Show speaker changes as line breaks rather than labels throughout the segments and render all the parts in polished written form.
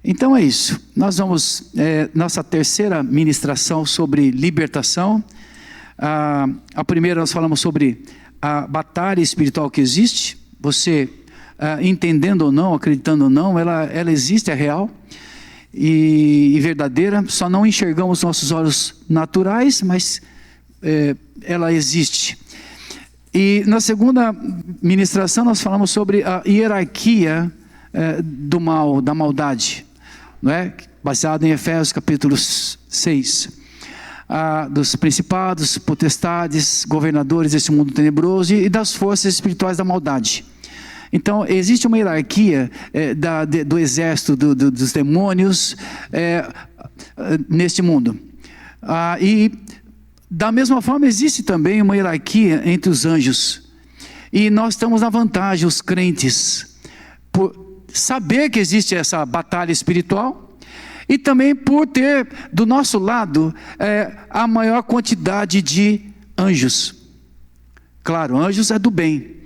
Então é isso. Nós vamos, nossa terceira ministração sobre libertação. A primeira nós falamos sobre a batalha espiritual que existe. Você, entendendo ou não, acreditando ou não, ela existe, é real e verdadeira. Só não enxergamos nossos olhos naturais, mas ela existe. E na segunda ministração nós falamos sobre a hierarquia do mal, da maldade, não é? Baseado em Efésios capítulo 6, dos principados, potestades, governadores desse mundo tenebroso e das forças espirituais da maldade. Então existe uma hierarquia do exército dos demônios neste mundo, e da mesma forma existe também uma hierarquia entre os anjos, e nós estamos na vantagem, os crentes, por saber que existe essa batalha espiritual, e também por ter do nosso lado a maior quantidade de anjos. Claro, anjos é do bem,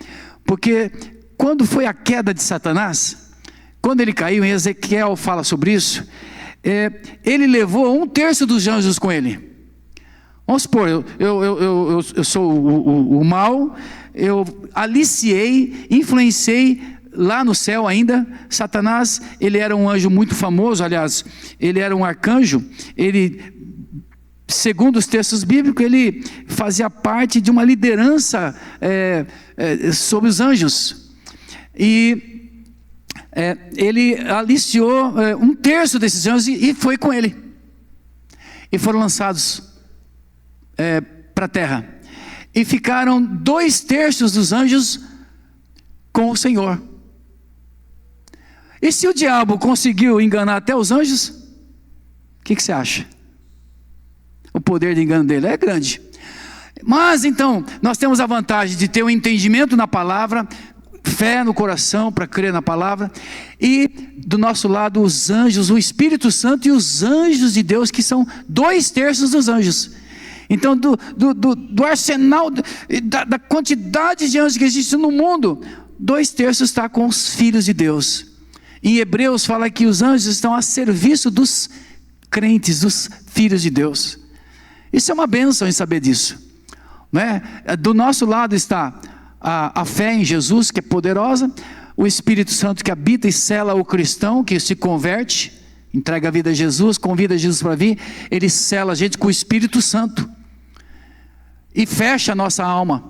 porque quando foi a queda de Satanás, quando ele caiu, em Ezequiel fala sobre isso, ele levou 1/3 dos anjos com ele. Vamos supor, eu sou o mal, eu aliciei, influenciei lá no céu ainda. Satanás, ele era um anjo muito famoso, aliás, ele era um arcanjo. Ele, segundo os textos bíblicos, ele fazia parte de uma liderança sobre os anjos. E ele aliciou 1/3 desses anjos e foi com ele. E foram lançados para a terra, e ficaram 2/3 dos anjos com o Senhor. E se o diabo conseguiu enganar até os anjos, o que você acha? O poder de engano dele é grande. Mas então, nós temos a vantagem de ter um entendimento na palavra, fé no coração para crer na palavra, e do nosso lado os anjos, o Espírito Santo e os anjos de Deus, que são 2/3 dos anjos. Então do arsenal, da quantidade de anjos que existe no mundo, 2/3 está com os filhos de Deus. Em Hebreus fala que os anjos estão a serviço dos crentes, dos filhos de Deus. Isso é uma bênção em saber disso, não é? Do nosso lado está a fé em Jesus, que é poderosa, o Espírito Santo que habita e sela o cristão que se converte, entrega a vida a Jesus, convida Jesus para vir. Ele sela a gente com o Espírito Santo e fecha a nossa alma,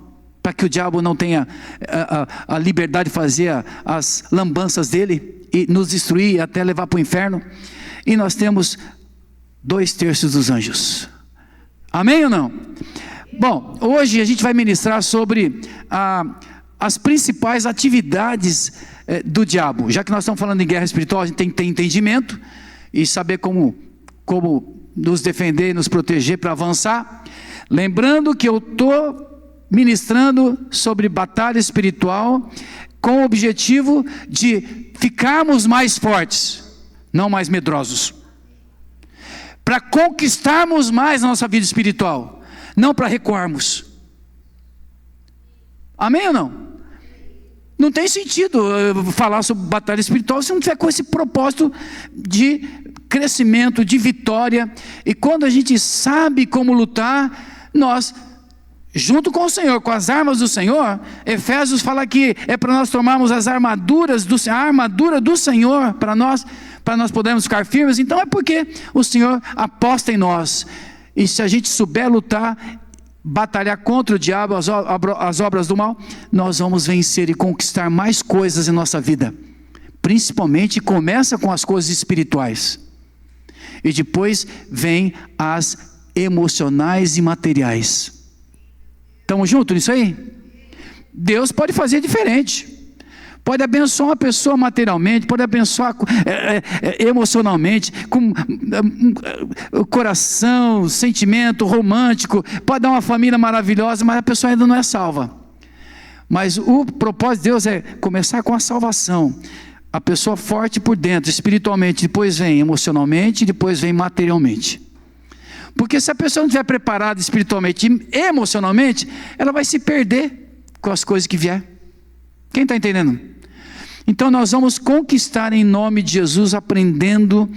para que o diabo não tenha a liberdade de fazer as lambanças dele e nos destruir, até levar para o inferno. E nós temos 2/3 dos anjos. Amém ou não? Bom, hoje a gente vai ministrar sobre as principais atividades do diabo. Já que nós estamos falando em guerra espiritual, a gente tem que ter entendimento e saber como nos defender e nos proteger para avançar. Lembrando que eu estou ministrando sobre batalha espiritual com o objetivo de ficarmos mais fortes, não mais medrosos, para conquistarmos mais a nossa vida espiritual, não para recuarmos. Amém ou não? Não tem sentido falar sobre batalha espiritual se não tiver com esse propósito de crescimento, de vitória. E quando a gente sabe como lutar, nós, junto com o Senhor, com as armas do Senhor, Efésios fala que é para nós tomarmos as armaduras a armadura do Senhor para nós podermos ficar firmes. Então é porque o Senhor aposta em nós, e se a gente souber lutar, batalhar contra o diabo, as obras do mal, nós vamos vencer e conquistar mais coisas em nossa vida. Principalmente começa com as coisas espirituais, e depois vem as emocionais e materiais. Estamos juntos nisso aí? Deus pode fazer diferente, pode abençoar uma pessoa materialmente, pode abençoar emocionalmente, com o coração, sentimento romântico, pode dar uma família maravilhosa, mas a pessoa ainda não é salva. Mas o propósito de Deus é começar com a salvação, a pessoa forte por dentro, espiritualmente, depois vem emocionalmente, depois vem materialmente. Porque se a pessoa não estiver preparada espiritualmente e emocionalmente, ela vai se perder com as coisas que vier. Quem está entendendo? Então nós vamos conquistar em nome de Jesus, aprendendo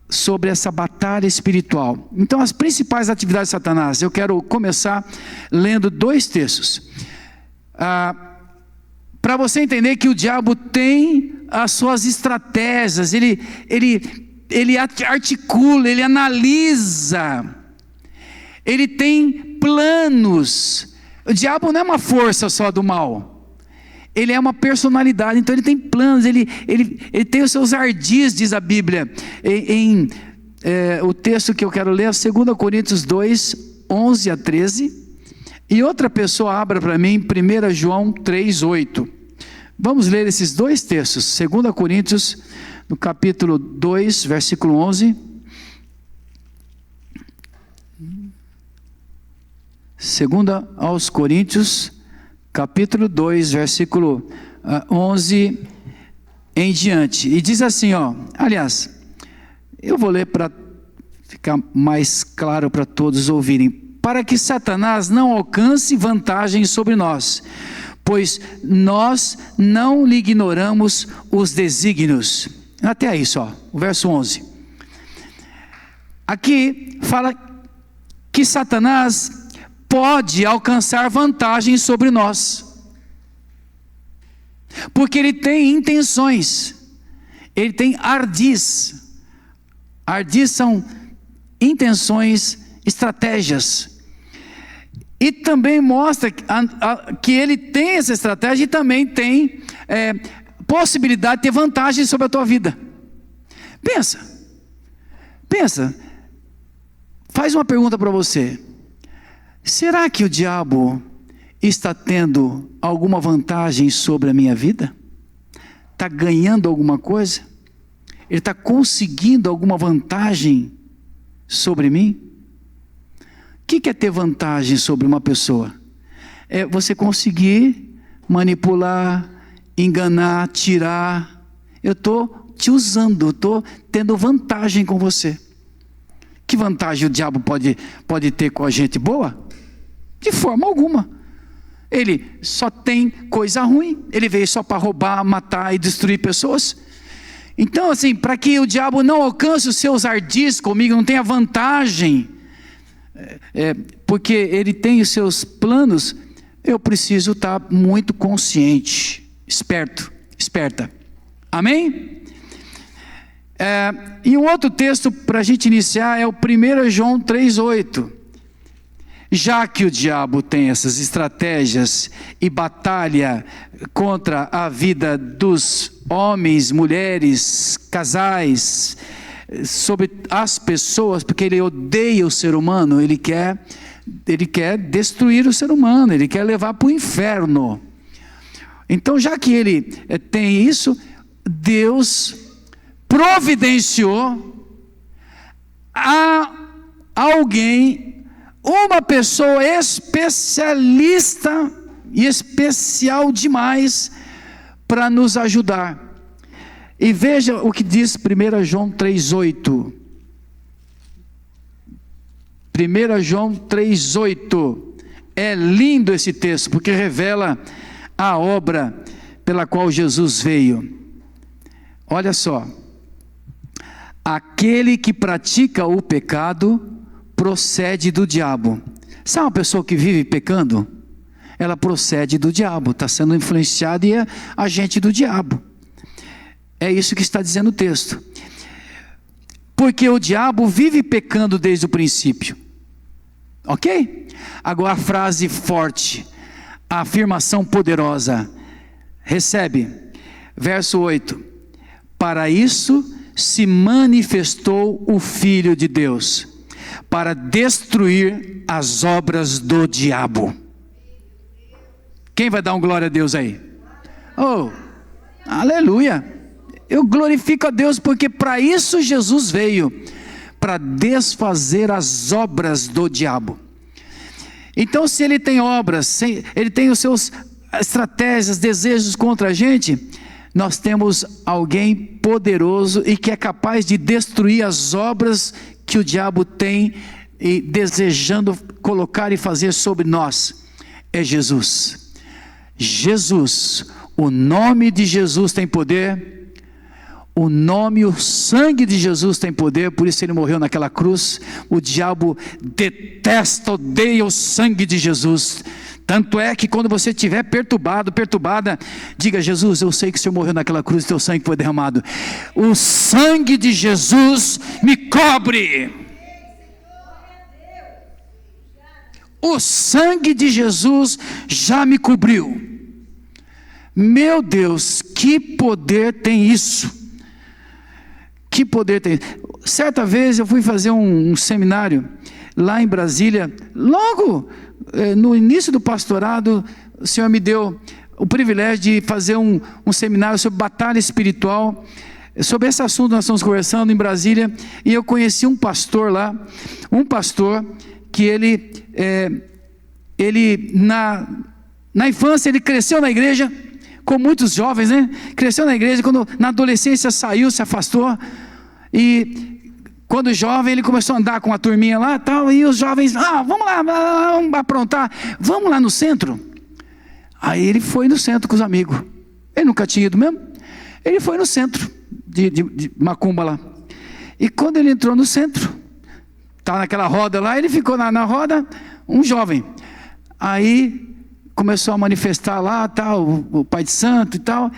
sobre essa batalha espiritual. Então as principais atividades de Satanás, eu quero começar lendo 2 textos. Para você entender que o diabo tem as suas estratégias, ele articula, ele analisa, ele tem planos. O diabo não é uma força só do mal, ele é uma personalidade, então ele tem planos, ele tem os seus ardis, diz a Bíblia, o texto que eu quero ler é 2 Coríntios 2, 11 a 13, e outra pessoa abra para mim 1 João 3, 8, vamos ler esses 2 textos, 2 Coríntios, no capítulo 2, versículo 11, 2 aos Coríntios, capítulo 2, versículo 11 em diante, e diz assim, aliás, eu vou ler para ficar mais claro para todos ouvirem, para que Satanás não alcance vantagem sobre nós, pois nós não lhe ignoramos os desígnios. Até aí só, o verso 11. Aqui fala que Satanás pode alcançar vantagem sobre nós, porque ele tem intenções, ele tem ardis. Ardis são intenções, estratégias, e também mostra que ele tem essa estratégia e também tem possibilidade de ter vantagem sobre a tua vida. Pensa, faz uma pergunta para você: será que o diabo está tendo alguma vantagem sobre a minha vida? Está ganhando alguma coisa? Ele está conseguindo alguma vantagem sobre mim? O que é ter vantagem sobre uma pessoa? É você conseguir manipular, enganar, tirar. Eu estou te usando, estou tendo vantagem com você. Que vantagem o diabo pode ter com a gente boa? De forma alguma. Ele só tem coisa ruim, ele veio só para roubar, matar e destruir pessoas. Então assim, para que o diabo não alcance os seus ardis comigo, não tenha vantagem, porque ele tem os seus planos, eu preciso estar muito consciente, esperta. Amém? E um outro texto para a gente iniciar é o 1 João 3,8. Já que o diabo tem essas estratégias e batalha contra a vida dos homens, mulheres, casais, sobre as pessoas, porque ele odeia o ser humano, ele quer destruir o ser humano, ele quer levar para o inferno. Então, já que ele tem isso, Deus providenciou a alguém, uma pessoa especialista e especial demais para nos ajudar. E veja o que diz 1 João 3,8. 1 João 3,8. É lindo esse texto, porque revela a obra pela qual Jesus veio. Olha só. Aquele que pratica o pecado procede do diabo. Sabe uma pessoa que vive pecando? Ela procede do diabo, está sendo influenciada e é agente do diabo. É isso que está dizendo o texto. Porque o diabo vive pecando desde o princípio. Ok? Agora a frase forte, a afirmação poderosa. Recebe. Verso 8. Para isso se manifestou o Filho de Deus, para destruir as obras do diabo. Quem vai dar um glória a Deus aí? Oh, aleluia! Eu glorifico a Deus, porque para isso Jesus veio, para desfazer as obras do diabo. Então, se ele tem obras, ele tem os seus estratégias, desejos contra a gente, nós temos alguém poderoso e que é capaz de destruir as obras que o diabo tem e desejando colocar e fazer sobre nós. É Jesus. Jesus, O nome de Jesus tem poder. O nome, o sangue de Jesus tem poder, por isso ele morreu naquela cruz. O diabo detesta, odeia o sangue de Jesus. Tanto é que quando você estiver perturbado, perturbada, diga: Jesus, eu sei que o Senhor morreu naquela cruz e teu sangue foi derramado. O sangue de Jesus me cobre. O sangue de Jesus já me cobriu. Meu Deus, que poder tem isso? Que poder tem? Certa vez eu fui fazer um seminário lá em Brasília, logo no início do pastorado, o Senhor me deu o privilégio de fazer um seminário sobre batalha espiritual. Sobre esse assunto nós estamos conversando em Brasília, e eu conheci um pastor lá, que ele na infância ele cresceu na igreja, com muitos jovens, né? Cresceu na igreja, quando na adolescência saiu, se afastou, e quando jovem ele começou a andar com a turminha lá, tal, e os jovens, vamos lá, vamos aprontar, vamos lá no centro. Aí ele foi no centro com os amigos, ele nunca tinha ido mesmo, ele foi no centro de macumba lá, e quando ele entrou no centro, estava naquela roda lá, ele ficou na roda, um jovem, aí começou a manifestar lá, tal, o Pai de Santo e tal.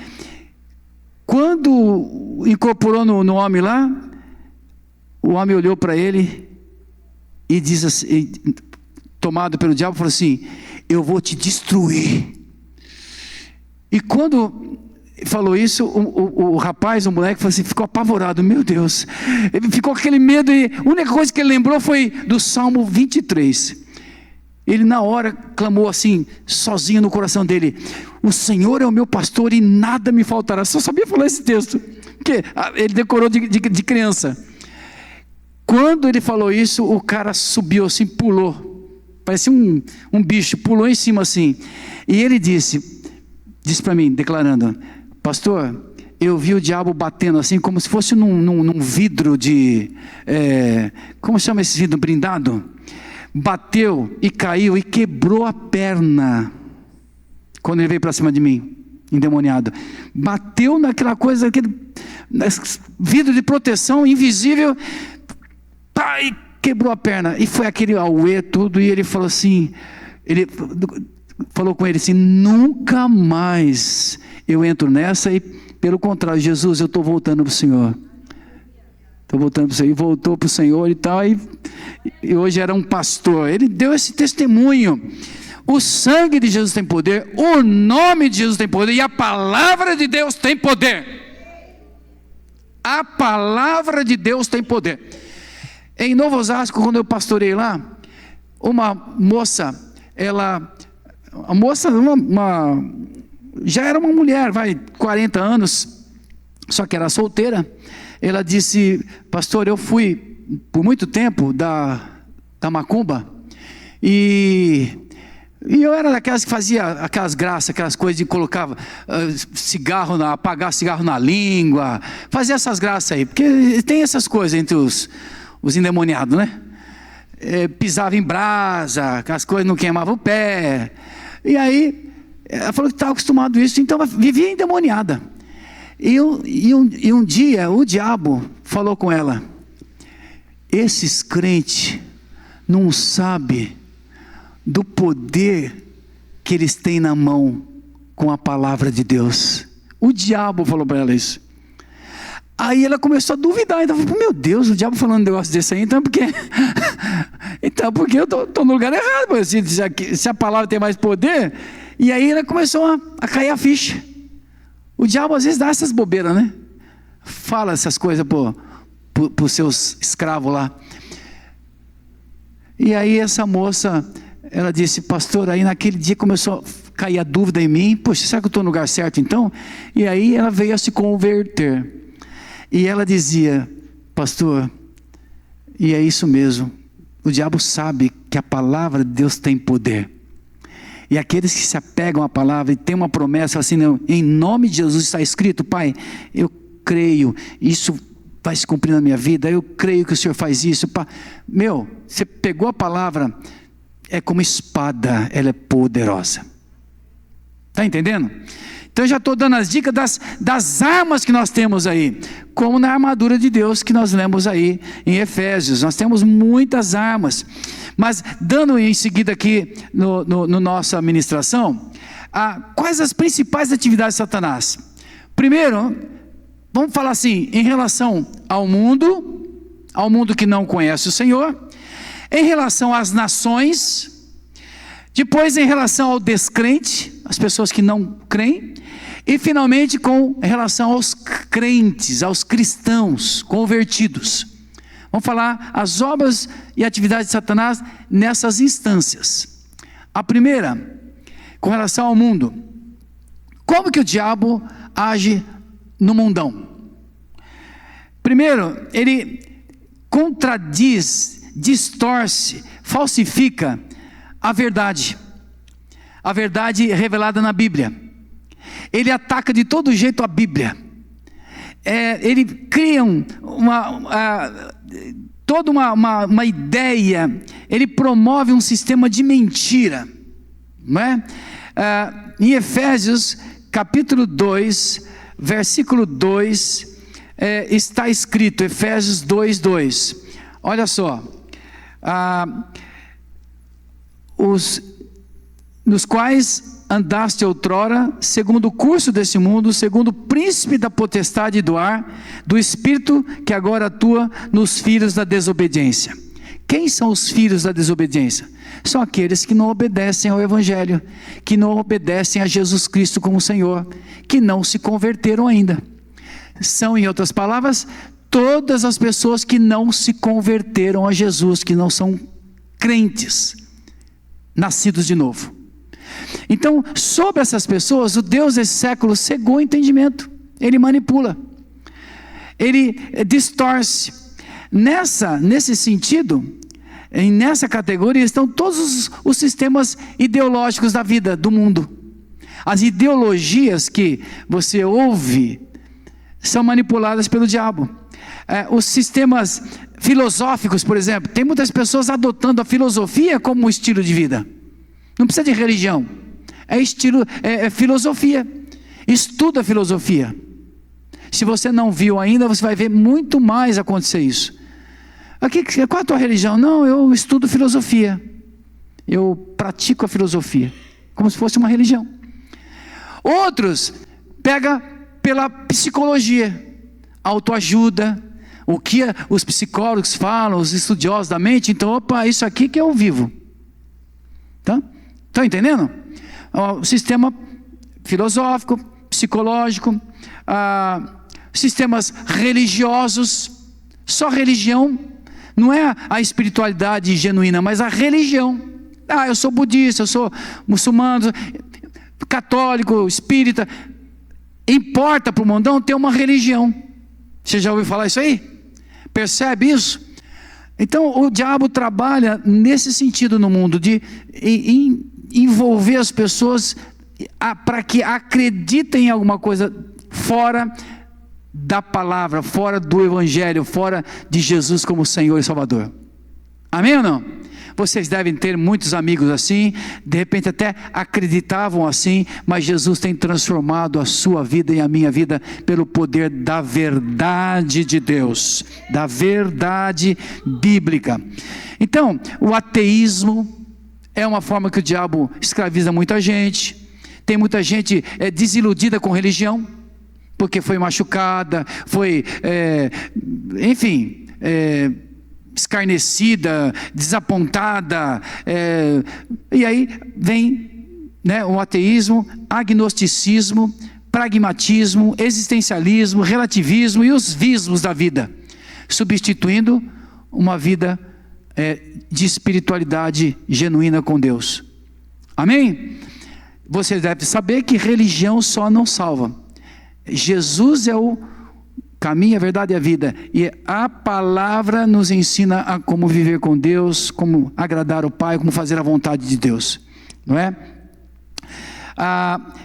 Quando incorporou no homem lá, o homem olhou para ele e diz assim, tomado pelo diabo, falou assim: eu vou te destruir. E quando falou isso, o rapaz, o moleque, falou assim, ficou apavorado. Meu Deus, ele ficou com aquele medo, e a única coisa que ele lembrou foi do Salmo 23. Ele na hora clamou assim, sozinho no coração dele: o Senhor é o meu pastor e nada me faltará. Só sabia falar esse texto, porque ele decorou de criança. Quando ele falou isso, o cara subiu assim, pulou, parecia um bicho, pulou em cima assim, e ele disse para mim, declarando: pastor, eu vi o diabo batendo assim, como se fosse num vidro como chama esse vidro blindado? Bateu e caiu e quebrou a perna, quando ele veio para cima de mim, endemoniado. Bateu naquela coisa, aquele vidro de proteção invisível, e quebrou a perna, e foi aquele auê tudo, e ele falou assim, ele falou com ele assim: nunca mais eu entro nessa, e pelo contrário, Jesus, eu estou voltando para o Senhor. Estou voltando para o Senhor. E voltou para o Senhor e tal, e hoje era um pastor. Ele deu esse testemunho. O sangue de Jesus tem poder, o nome de Jesus tem poder, e a palavra de Deus tem poder. A palavra de Deus tem poder. Em Novo Osasco, quando eu pastorei lá, uma moça, já era uma mulher, 40 anos, só que era solteira. Ela disse: pastor, eu fui por muito tempo da macumba, e eu era daquelas que fazia aquelas graças, aquelas coisas de colocava apagar cigarro na língua, fazia essas graças aí, porque tem essas coisas entre os endemoniados, né? Pisava em brasa, as coisas não queimavam o pé, e aí ela falou que estava acostumado a isso, então ela vivia endemoniada. E um dia o diabo falou com ela: esses crentes não sabem do poder que eles têm na mão com a palavra de Deus. O diabo falou para ela isso. Aí ela começou a duvidar, então falou: meu Deus, o diabo falando um negócio desse aí, então porque eu estou no lugar errado, se a palavra tem mais poder. E aí ela começou a cair a ficha. O diabo às vezes dá essas bobeiras, né? Fala essas coisas para os seus escravos lá. E aí essa moça, ela disse: pastor, aí naquele dia começou a cair a dúvida em mim: poxa, será que eu estou no lugar certo então? E aí ela veio a se converter. E ela dizia: pastor, e é isso mesmo, o diabo sabe que a palavra de Deus tem poder. E aqueles que se apegam à palavra e tem uma promessa assim: não, em nome de Jesus está escrito, Pai, eu creio, isso vai se cumprir na minha vida, eu creio que o Senhor faz isso. Você pegou a palavra, é como espada, ela é poderosa. Está entendendo? Então eu já estou dando as dicas das armas que nós temos aí, como na armadura de Deus que nós lemos aí em Efésios. Nós temos muitas armas, mas dando em seguida aqui no nossa ministração, quais as principais atividades de Satanás? Primeiro, vamos falar assim, em relação ao mundo que não conhece o Senhor, em relação às nações, depois em relação ao descrente, as pessoas que não creem, e finalmente com relação aos crentes, aos cristãos convertidos. Vamos falar as obras e atividades de Satanás nessas instâncias. A primeira, com relação ao mundo. Como que o diabo age no mundão? Primeiro, ele contradiz, distorce, falsifica a verdade revelada na Bíblia. Ele ataca de todo jeito a Bíblia. Ele cria toda uma ideia, ele promove um sistema de mentira, não é? Em Efésios capítulo 2, versículo 2, está escrito, Efésios 2:2, olha só, nos quais andaste outrora, segundo o curso desse mundo, segundo o príncipe da potestade do ar, do espírito que agora atua nos filhos da desobediência. Quem são os filhos da desobediência? São aqueles que não obedecem ao Evangelho, que não obedecem a Jesus Cristo como Senhor, que não se converteram ainda. São, em outras palavras, todas as pessoas que não se converteram a Jesus, que não são crentes, nascidos de novo. Então, sobre essas pessoas, o Deus desse século cegou o entendimento, ele manipula, ele distorce. Nesse sentido, nessa categoria estão todos os sistemas ideológicos da vida, do mundo. As ideologias que você ouve são manipuladas pelo diabo. Os sistemas filosóficos, por exemplo, tem muitas pessoas adotando a filosofia como um estilo de vida. Não precisa de religião, é filosofia. Estuda a filosofia. Se você não viu ainda, você vai ver muito mais acontecer isso. Qual é a tua religião? Não, eu estudo filosofia, eu pratico a filosofia, como se fosse uma religião. Outros pega pela psicologia, autoajuda, o que os psicólogos falam, os estudiosos da mente. Então, opa, isso aqui que eu vivo. Tá? Estão entendendo? O sistema filosófico, psicológico, sistemas religiosos. Só religião, não é a espiritualidade genuína, mas a religião. Eu sou budista, eu sou muçulmano, católico, espírita. Importa para o mundão ter uma religião. Você já ouviu falar isso aí? Percebe isso? Então o diabo trabalha nesse sentido no mundo, de envolver as pessoas para que acreditem em alguma coisa fora da palavra, fora do Evangelho, fora de Jesus como Senhor e Salvador. Amém ou não? Vocês devem ter muitos amigos assim, de repente até acreditavam assim, mas Jesus tem transformado a sua vida e a minha vida pelo poder da verdade de Deus, da verdade bíblica. Então, o ateísmo é uma forma que o diabo escraviza muita gente. Tem muita gente desiludida com religião, porque foi machucada, foi, escarnecida, desapontada, e aí vem o ateísmo, agnosticismo, pragmatismo, existencialismo, relativismo e os vismos da vida, substituindo uma vida de espiritualidade genuína com Deus. Amém? Você deve saber que religião só não salva. Jesus é o caminho, a verdade e a vida, e a palavra nos ensina a como viver com Deus, como agradar o Pai, como fazer a vontade de Deus, não é?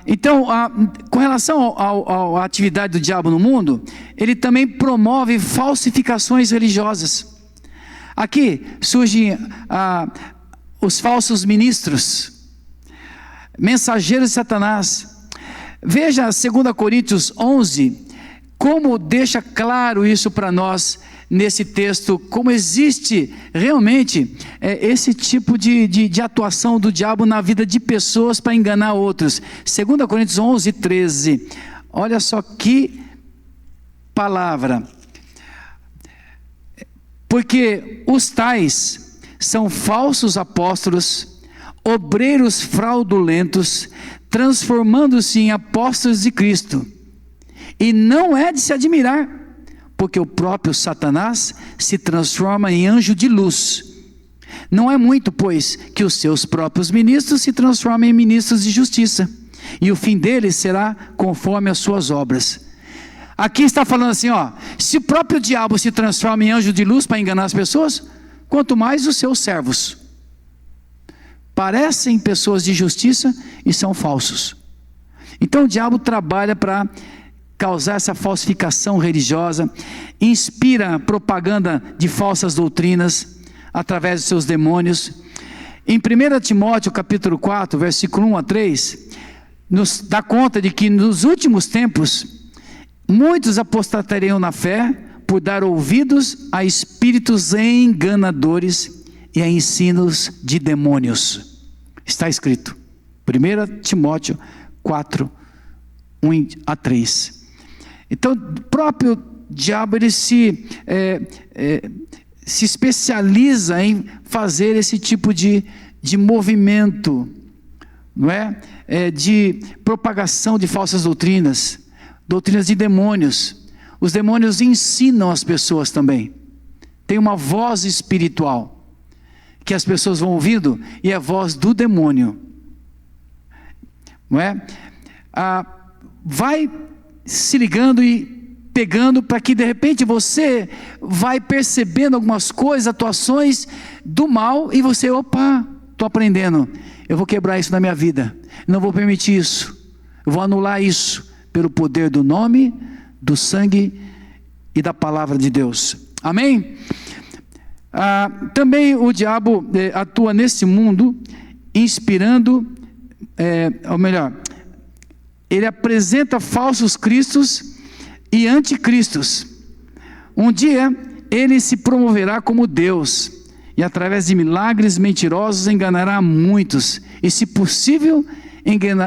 Então, com relação à atividade do diabo no mundo, ele também promove falsificações religiosas. Aqui surgem os falsos ministros, mensageiros de Satanás, Veja 2 Coríntios 11, como deixa claro isso para nós nesse texto, como existe realmente esse tipo de atuação do diabo na vida de pessoas para enganar outros. 2 Coríntios 11, 13, olha só que palavra: porque os tais são falsos apóstolos, obreiros fraudulentos, transformando-se em apóstolos de Cristo. E não é de se admirar, porque o próprio Satanás se transforma em anjo de luz. Não é muito, pois, que os seus próprios ministros se transformem em ministros de justiça, e o fim deles será conforme as suas obras. Aqui está falando assim, ó, se o próprio diabo se transforma em anjo de luz para enganar as pessoas, quanto mais os seus servos. Parecem pessoas de justiça e são falsos. Então o diabo trabalha para causar essa falsificação religiosa, inspira propaganda de falsas doutrinas através de seus demônios. Em 1 Timóteo capítulo 4, versículo 1 a 3, nos dá conta de que nos últimos tempos muitos apostatariam na fé por dar ouvidos a espíritos enganadores e a ensinos de demônios. Está escrito, 1 Timóteo 4, 1 a 3. Então, o próprio diabo, ele se especializa em fazer esse tipo de movimento, não é? De propagação de falsas doutrinas, doutrinas de demônios. Os demônios ensinam as pessoas também. Tem uma voz espiritual que as pessoas vão ouvindo, e é a voz do demônio, não é? Vai se ligando e pegando, para que de repente você vai percebendo algumas coisas, atuações do mal, e você, opa, estou aprendendo, eu vou quebrar isso na minha vida, não vou permitir isso, eu vou anular isso, pelo poder do nome, do sangue e da palavra de Deus. Amém? Também o diabo atua nesse mundo, inspirando, ou melhor, ele apresenta falsos cristos e anticristos. Um dia ele se promoverá como Deus, e através de milagres mentirosos enganará muitos, e se possível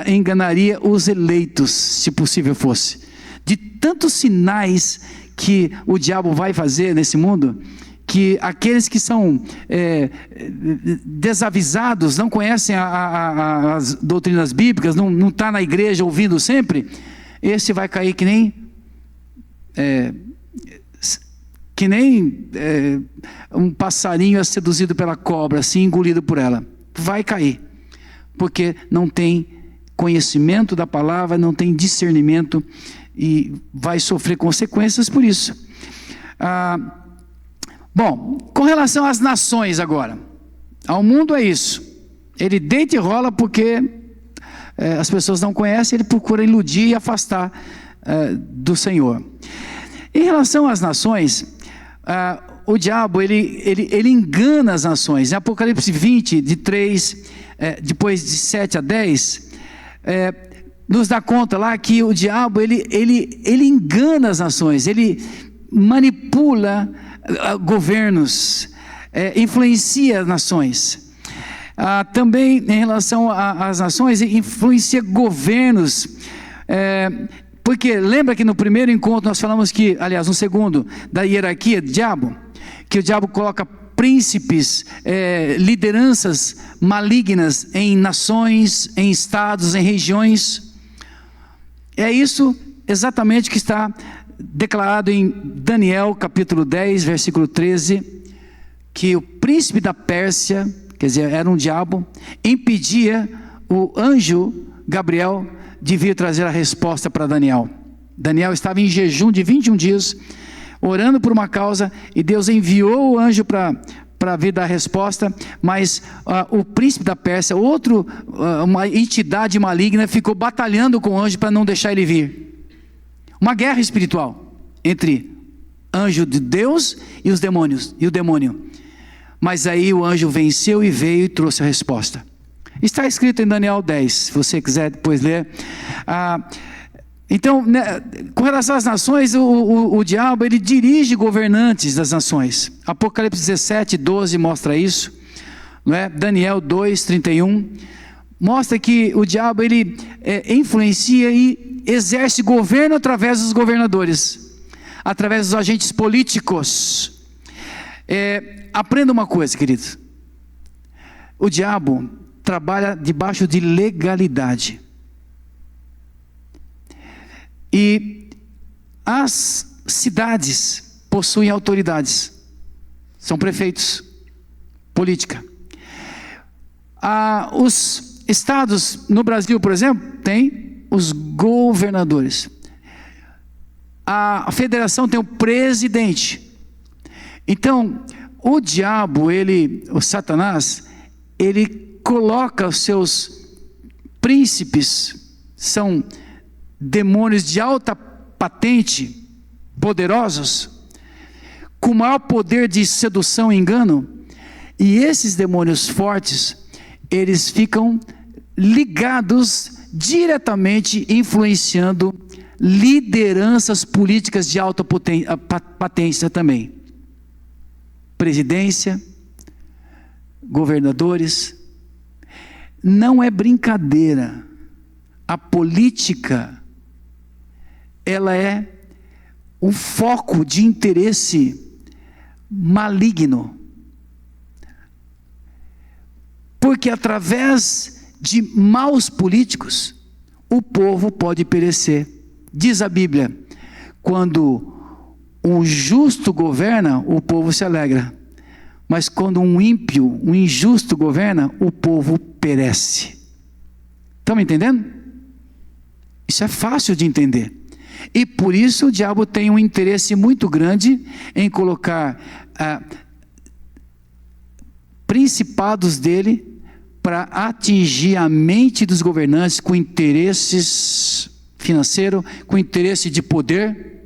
enganaria os eleitos, se possível fosse. De tantos sinais que o diabo vai fazer nesse mundo, que aqueles que são desavisados, não conhecem as doutrinas bíblicas, não está na igreja ouvindo sempre, esse vai cair que nem um passarinho é seduzido pela cobra, assim engolido por ela. Vai cair, porque não tem conhecimento da palavra, não tem discernimento, e vai sofrer consequências por isso. Bom, com relação às nações agora, ao mundo é isso, ele deita e rola porque as pessoas não conhecem, ele procura iludir e afastar do Senhor. Em relação às nações, o diabo ele engana as nações. Em Apocalipse 20, de 3, depois de 7 a 10, nos dá conta lá que o diabo ele engana as nações, ele manipula governos, influencia as nações. Também em relação às nações, influencia governos, porque lembra que no primeiro encontro nós falamos que, aliás no segundo, da hierarquia do diabo, que o diabo coloca príncipes, lideranças malignas em nações, em estados, em regiões. É isso exatamente que está declarado em Daniel capítulo 10, versículo 13, que o príncipe da Pérsia, quer dizer, era um diabo, impedia o anjo Gabriel de vir trazer a resposta para Daniel. Daniel estava em jejum de 21 dias, orando por uma causa, e Deus enviou o anjo para vir dar a resposta, mas o príncipe da Pérsia, uma entidade maligna, ficou batalhando com o anjo para não deixar ele vir. Uma guerra espiritual entre anjo de Deus e os demônios, e o demônio. Mas aí o anjo venceu e veio e trouxe a resposta. Está escrito em Daniel 10, se você quiser depois ler. Então, né, com relação às nações, o diabo, ele dirige governantes das nações. Apocalipse 17, 12 mostra isso. Não é? Daniel 2, 31. Mostra que o diabo, ele influencia e exerce governo através dos governadores, através dos agentes políticos. Aprenda uma coisa, querido. O diabo trabalha debaixo de legalidade. E as cidades possuem autoridades. São prefeitos. Política. Os estados, no Brasil, por exemplo, tem os governadores. A federação tem o presidente. Então, o diabo, o Satanás, ele coloca os seus príncipes, são demônios de alta patente, poderosos, com maior poder de sedução e engano, e esses demônios fortes, eles ficam ligados diretamente, influenciando lideranças políticas de alta patência também. Presidência, governadores. Não é brincadeira. A política, ela é um foco de interesse maligno. Porque através de maus políticos, o povo pode perecer. Diz a Bíblia, quando um justo governa, o povo se alegra. Mas quando um ímpio, um injusto governa, o povo perece. Estão me entendendo? Isso é fácil de entender. E por isso o diabo tem um interesse muito grande em colocar principados dele para atingir a mente dos governantes com interesses financeiros, com interesse de poder.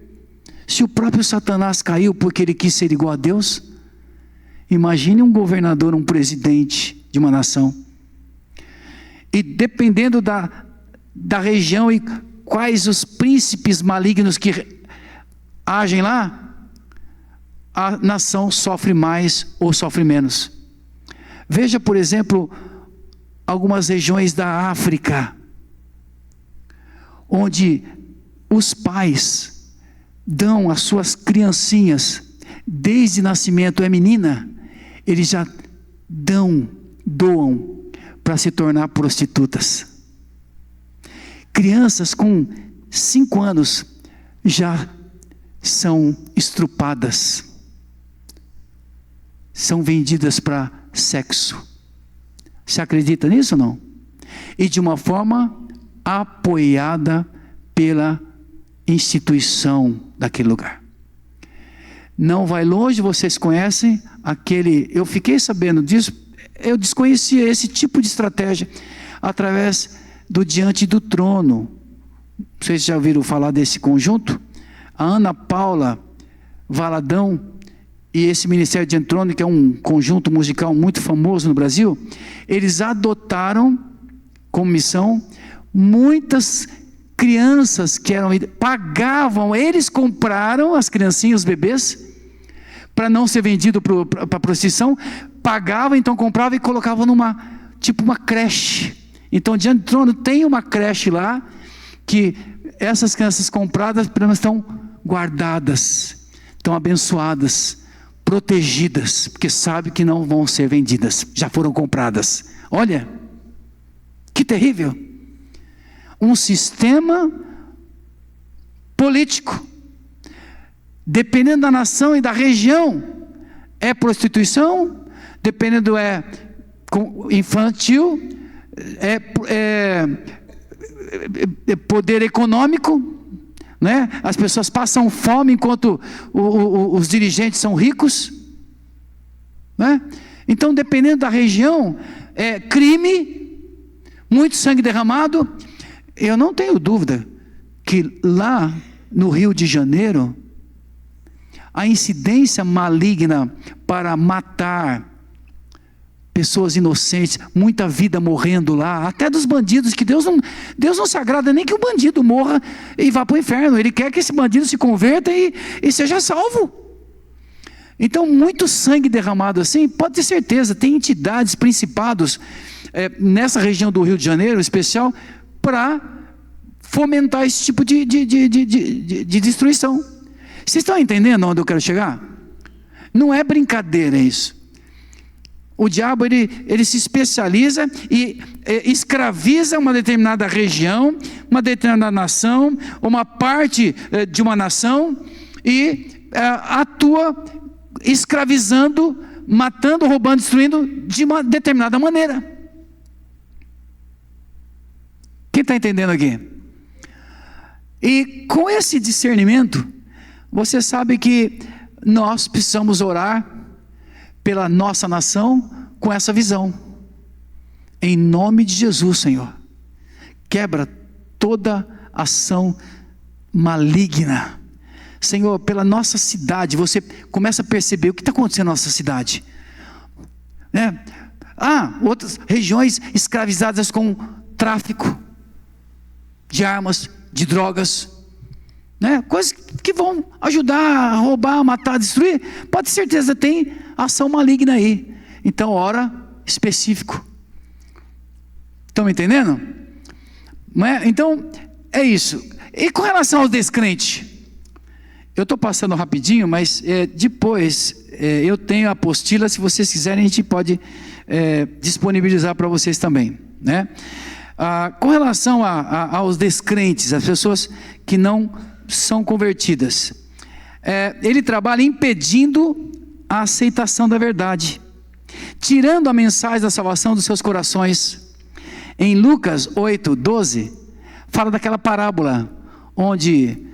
Se o próprio Satanás caiu porque ele quis ser igual a Deus, imagine um governador, um presidente de uma nação. E dependendo da região e quais os príncipes malignos que agem lá, a nação sofre mais ou sofre menos. Veja, por exemplo, algumas regiões da África, onde os pais dão às suas criancinhas, desde nascimento, é menina, eles já doam para se tornar prostitutas. Crianças com 5 anos já são estrupadas, são vendidas para sexo. Você acredita nisso ou não? E de uma forma apoiada pela instituição daquele lugar. Não vai longe, vocês conhecem eu fiquei sabendo disso, eu desconhecia esse tipo de estratégia através do Diante do Trono. Vocês já ouviram falar desse conjunto? A Ana Paula Valadão e esse Ministério Diante do Trono, que é um conjunto musical muito famoso no Brasil, eles adotaram como missão muitas crianças que pagavam, eles compraram as criancinhas, os bebês, para não ser vendido para prostituição, pagavam, então compravam e colocavam tipo uma creche. Então, Diante do Trono tem uma creche lá, que essas crianças compradas, pelo menos estão guardadas, estão abençoadas, protegidas, porque sabe que não vão ser vendidas, já foram compradas. Olha, que terrível. Um sistema político, dependendo da nação e da região, é prostituição, dependendo infantil, poder econômico, né? As pessoas passam fome enquanto os dirigentes são ricos, né? Então, dependendo da região, é crime, muito sangue derramado. Eu não tenho dúvida que lá no Rio de Janeiro, a incidência maligna para matar pessoas inocentes, muita vida morrendo lá, até dos bandidos, que Deus não se agrada nem que o bandido morra e vá para o inferno. Ele quer que esse bandido se converta e seja salvo. Então, muito sangue derramado assim, pode ter certeza, tem entidades, principados, nessa região do Rio de Janeiro, em especial, para fomentar esse tipo de destruição. Vocês estão entendendo onde eu quero chegar? Não é brincadeira isso. O diabo, ele se especializa e escraviza uma determinada região, uma determinada nação, uma parte de uma nação, e atua escravizando, matando, roubando, destruindo de uma determinada maneira. Quem está entendendo aqui? E com esse discernimento, você sabe que nós precisamos orar pela nossa nação com essa visão. Em nome de Jesus, Senhor, quebra toda ação maligna. Senhor, pela nossa cidade, você começa a perceber o que está acontecendo na nossa cidade, né? Outras regiões escravizadas com tráfico de armas, de drogas, né? Coisas que vão ajudar a roubar, a matar, a destruir. Pode ter certeza, tem ação maligna aí. Então, ora específico. Estão me entendendo? Então, é isso. E com relação aos descrentes, eu estou passando rapidinho, mas depois eu tenho a apostila. Se vocês quiserem, a gente pode disponibilizar para vocês também, né? Com relação aos descrentes, as pessoas que não são convertidas, ele trabalha impedindo a aceitação da verdade, tirando a mensagem da salvação dos seus corações. Em Lucas 8:12, fala daquela parábola onde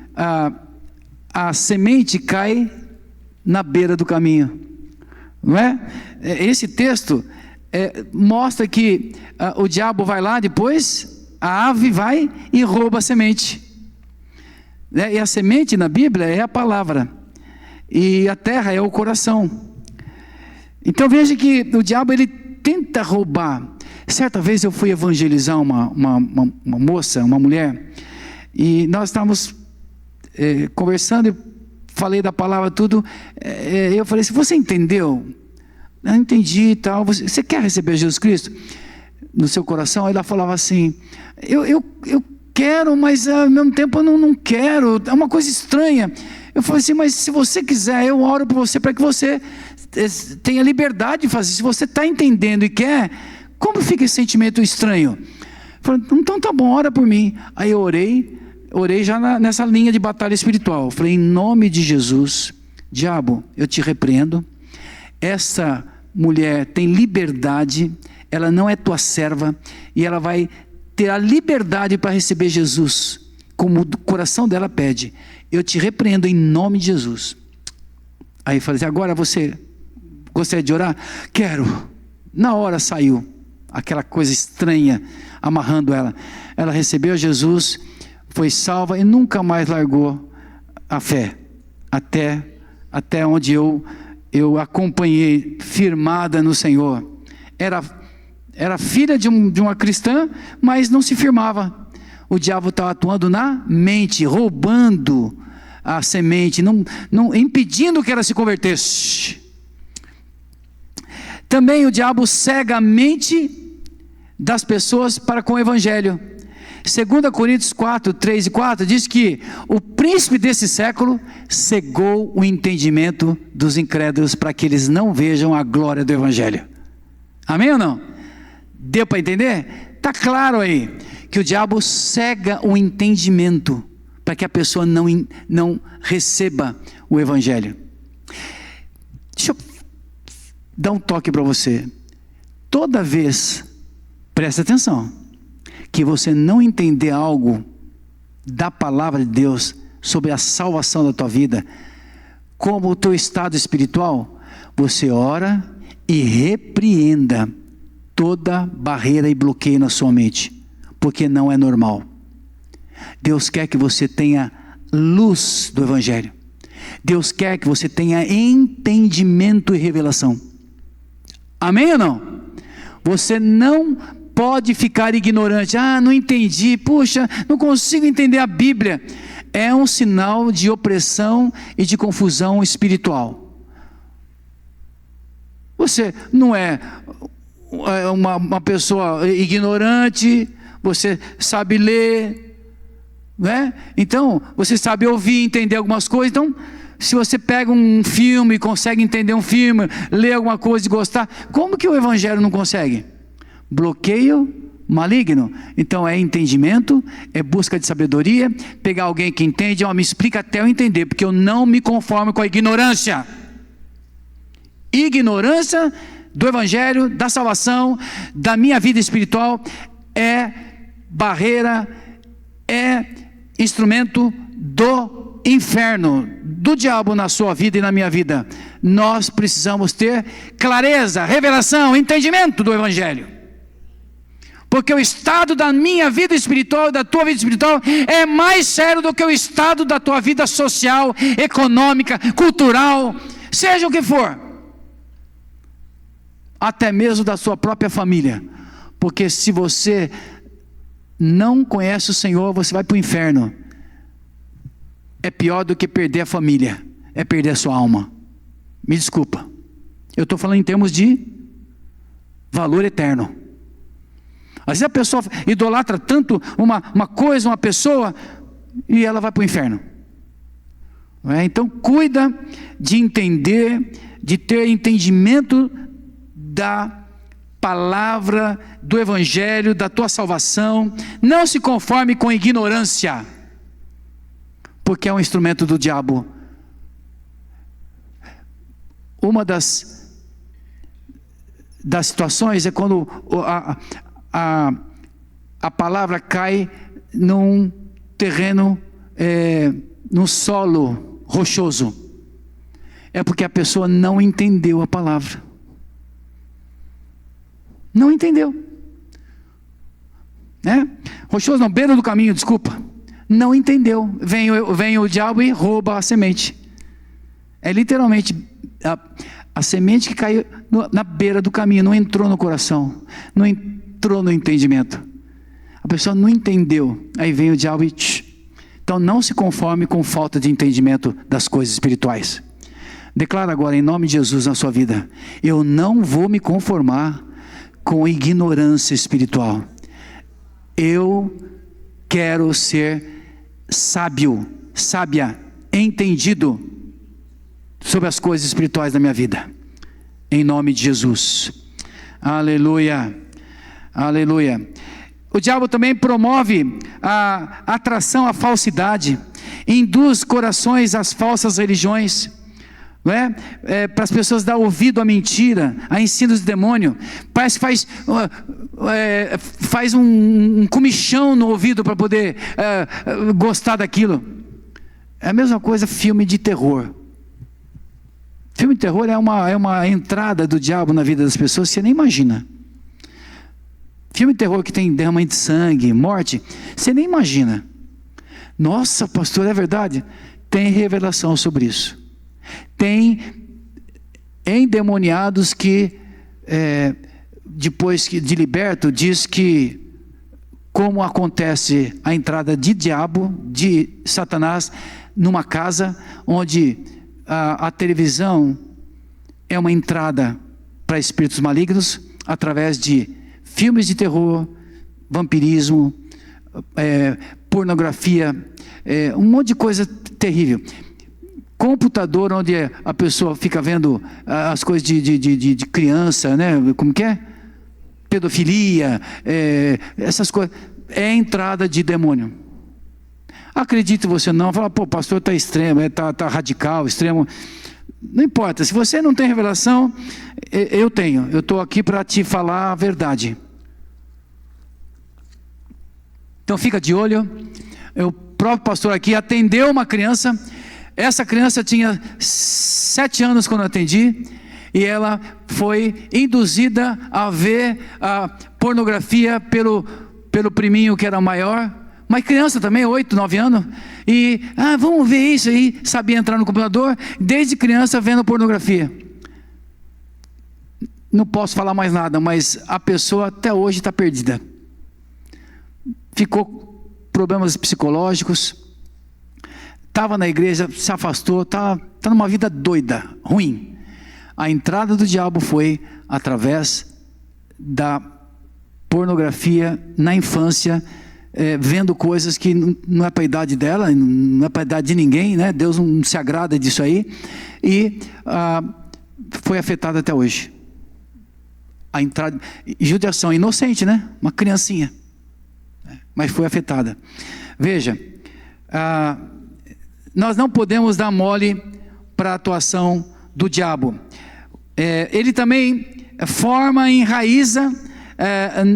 a semente cai na beira do caminho, não é? Esse texto mostra que o diabo vai lá, depois a ave vai e rouba a semente, né? E a semente na Bíblia é a palavra, e a terra é o coração. Então veja que o diabo, ele tenta roubar. Certa vez eu fui evangelizar uma moça, uma mulher, e nós estávamos conversando, eu falei da palavra tudo, eu falei assim: você entendeu? Eu entendi e tal. Você quer receber Jesus Cristo no seu coração? Aí ela falava assim: eu quero, mas ao mesmo tempo eu não quero, é uma coisa estranha. Eu falei assim: mas se você quiser, eu oro por você para que você tenha liberdade de fazer. Se você está entendendo e quer, como fica esse sentimento estranho? Eu falei: então tá bom, ora por mim. Aí eu orei já nessa linha de batalha espiritual. Eu falei: em nome de Jesus, diabo, eu te repreendo. Essa mulher tem liberdade, ela não é tua serva, e ela vai ter a liberdade para receber Jesus, como o coração dela pede. Eu te repreendo em nome de Jesus. Aí eu falei assim: agora você gostaria de orar? Quero. Na hora saiu aquela coisa estranha amarrando ela. Ela recebeu Jesus, foi salva e nunca mais largou a fé, até onde eu acompanhei, firmada no Senhor. Era filha de uma cristã, mas não se firmava. O diabo estava atuando na mente, roubando a semente, não impedindo que ela se convertesse. Também o diabo cega a mente das pessoas para com o evangelho. 2 Coríntios 4:3-4 diz que o príncipe desse século cegou o entendimento dos incrédulos para que eles não vejam a glória do evangelho. Amém ou não? Deu para entender? Está claro aí que o diabo cega o entendimento para que a pessoa não receba o evangelho. Deixa eu dar um toque para você. Toda vez, presta atenção, que você não entender algo da palavra de Deus sobre a salvação da tua vida, como o teu estado espiritual, você ora e repreenda toda barreira e bloqueio na sua mente, porque não é normal. Deus quer que você tenha luz do evangelho. Deus quer que você tenha entendimento e revelação. Amém ou não? Você não pode ficar ignorante. Não entendi, puxa, não consigo entender a Bíblia. É um sinal de opressão e de confusão espiritual. Você não é uma pessoa ignorante, você sabe ler, né? Então, você sabe ouvir, entender algumas coisas. Então, se você pega um filme, consegue entender um filme, ler alguma coisa e gostar, como que o Evangelho não consegue? Bloqueio maligno. Então é entendimento, é busca de sabedoria, pegar alguém que entende, me explica até eu entender, porque eu não me conformo com a ignorância. Ignorância do Evangelho, da salvação, da minha vida espiritual, é barreira, é instrumento do inferno, do diabo na sua vida e na minha vida. Nós precisamos ter clareza, revelação, entendimento do Evangelho. Porque o estado da minha vida espiritual, da tua vida espiritual, é mais sério do que o estado da tua vida social, econômica, cultural, seja o que for. Até mesmo da sua própria família. Porque se você não conhece o Senhor, você vai para o inferno. É pior do que perder a família, é perder a sua alma. Me desculpa, eu estou falando em termos de valor eterno. Às vezes a pessoa idolatra tanto uma coisa, uma pessoa, e ela vai para o inferno. Então cuida de entender, de ter entendimento da palavra, do Evangelho, da tua salvação. Não se conforme com ignorância, porque é um instrumento do diabo. Uma das situações é quando a palavra cai num terreno, num solo rochoso. É porque a pessoa não entendeu a palavra. Não entendeu. Rochoso não, beira do caminho, desculpa. Não entendeu. Vem o diabo e rouba a semente. É literalmente a semente que caiu na beira do caminho, não entrou no coração, não entrou no entendimento. A pessoa não entendeu. Aí vem o diabo e... Então não se conforme com falta de entendimento das coisas espirituais. Declara agora em nome de Jesus na sua vida: eu não vou me conformar com ignorância espiritual. Eu quero ser sábio, sábia, entendido sobre as coisas espirituais da minha vida, em nome de Jesus. Aleluia, aleluia. O diabo também promove a atração à falsidade, induz corações às falsas religiões, não é? Para as pessoas dar ouvido à mentira, a ensinos de demônio. Parece que faz um comichão no ouvido para poder gostar daquilo. É a mesma coisa filme de terror. Filme de terror é uma entrada do diabo na vida das pessoas que você nem imagina. Filme de terror que tem derramamento de sangue, morte, você nem imagina. Nossa, pastor, é verdade? Tem revelação sobre isso. Tem endemoniados que, depois de liberto, diz que como acontece a entrada de diabo, de Satanás, numa casa onde a televisão é uma entrada para espíritos malignos, através de filmes de terror, vampirismo, pornografia, um monte de coisa terrível. Computador onde a pessoa fica vendo as coisas de criança, né? Como que é? Pedofilia, essas coisas. É entrada de demônio. Acredite você não, fala, pô, pastor está extremo, está radical, extremo. Não importa, se você não tem revelação, eu tenho. Eu estou aqui para te falar a verdade. Então fica de olho. O próprio pastor aqui atendeu uma criança. Essa criança tinha 7 anos quando eu atendi, e ela foi induzida a ver a pornografia pelo priminho que era maior, mas criança também, 8, 9 anos, e vamos ver isso aí, sabia entrar no computador, desde criança vendo pornografia. não posso falar mais nada, mas a pessoa até hoje está perdida. Ficou com problemas psicológicos, estava na igreja, se afastou, está numa vida doida, ruim. A entrada do diabo foi através da pornografia na infância, vendo coisas que não é para a idade dela, não é para a idade de ninguém, né? Deus não se agrada disso aí, e foi afetada até hoje. A entrada, judiação inocente, né? Uma criancinha, mas foi afetada. Veja, nós não podemos dar mole para a atuação do diabo. Ele também forma, enraiza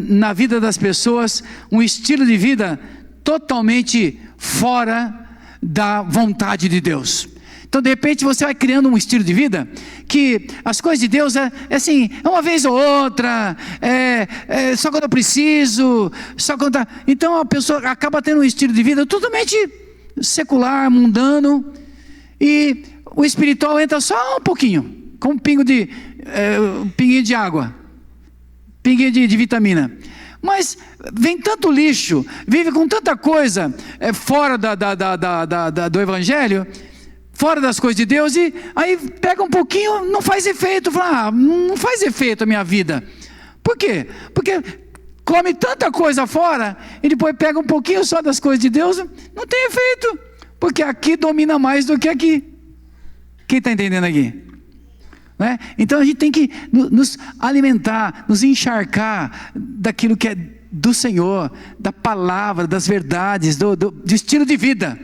na vida das pessoas um estilo de vida totalmente fora da vontade de Deus. Então, de repente, você vai criando um estilo de vida que as coisas de Deus é assim, é uma vez ou outra, só quando eu preciso, só quando tá... Então a pessoa acaba tendo um estilo de vida totalmente secular, mundano, e o espiritual entra só um pouquinho, com um pinguinho de água, pinguinho de vitamina. Mas vem tanto lixo, vive com tanta coisa fora do evangelho, fora das coisas de Deus, e aí pega um pouquinho, não faz efeito. Fala, não faz efeito a minha vida. Por quê? Porque come tanta coisa fora, e depois pega um pouquinho só das coisas de Deus, não tem efeito, porque aqui domina mais do que aqui. Quem está entendendo aqui? Né? Então a gente tem que nos alimentar, nos encharcar daquilo que é do Senhor, da palavra, das verdades, do estilo de vida.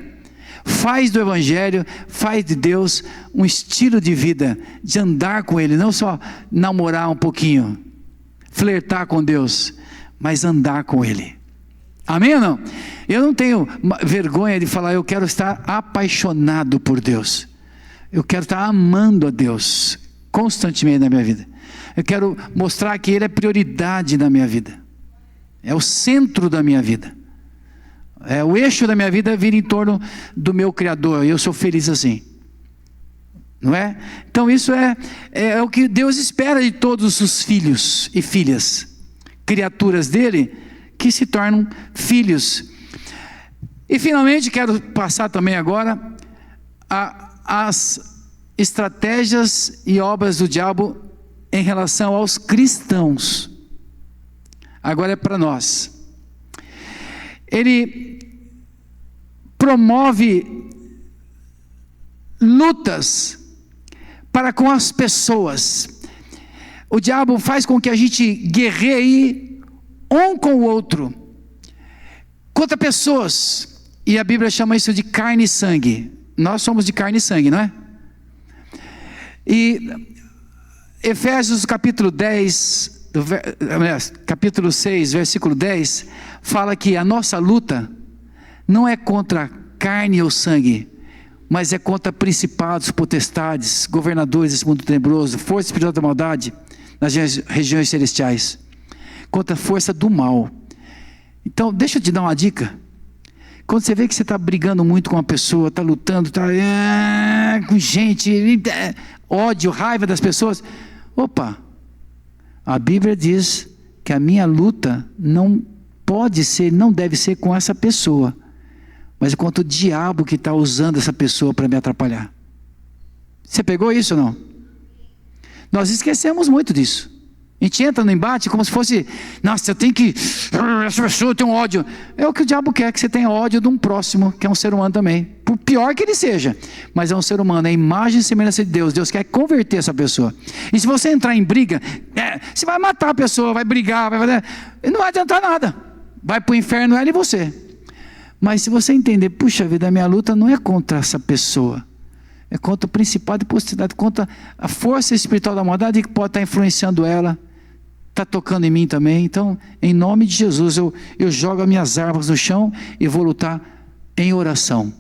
Faz do evangelho, faz de Deus um estilo de vida, de andar com Ele, não só namorar um pouquinho, flertar com Deus, mas andar com Ele. Amém ou não? Eu não tenho vergonha de falar, eu quero estar apaixonado por Deus, eu quero estar amando a Deus constantemente na minha vida. Eu quero mostrar que Ele é prioridade na minha vida, é o centro da minha vida. O eixo da minha vida vira em torno do meu Criador, e eu sou feliz assim, não é? Então isso é o que Deus espera de todos os filhos e filhas, criaturas dele, que se tornam filhos. E finalmente quero passar também agora as estratégias e obras do diabo em relação aos cristãos. Agora é para nós. Ele promove lutas para com as pessoas. O diabo faz com que a gente guerreie um com o outro, contra pessoas, e a Bíblia chama isso de carne e sangue. Nós somos de carne e sangue, não é? E Efésios capítulo 10, capítulo 6, versículo 10, fala que a nossa luta não é contra carne ou sangue, mas é contra principados, potestades, governadores desse mundo tenebroso, força espiritual da maldade nas regiões celestiais, contra a força do mal. Então deixa eu te dar uma dica. Quando você vê que você está brigando muito com uma pessoa, está lutando, está com gente, ódio, raiva das pessoas, opa, a Bíblia diz que a minha luta não pode ser, não deve ser com essa pessoa, mas contra o diabo que está usando essa pessoa para me atrapalhar. Você pegou isso ou não? Nós esquecemos muito disso. A gente entra no embate como se fosse, nossa, eu tenho que, essa pessoa tem um ódio. É o que o diabo quer, que você tenha ódio de um próximo, que é um ser humano também. Por pior que ele seja, mas é um ser humano, é a imagem e semelhança de Deus. Deus quer converter essa pessoa. E se você entrar em briga, você vai matar a pessoa, vai brigar, vai fazer, não vai adiantar nada. Vai para o inferno ela e você. Mas se você entender, puxa vida, a minha luta não é contra essa pessoa, é contra o principado e potestade, contra a força espiritual da maldade que pode estar influenciando ela, está tocando em mim também. Então, em nome de Jesus, eu jogo as minhas armas no chão e vou lutar em oração.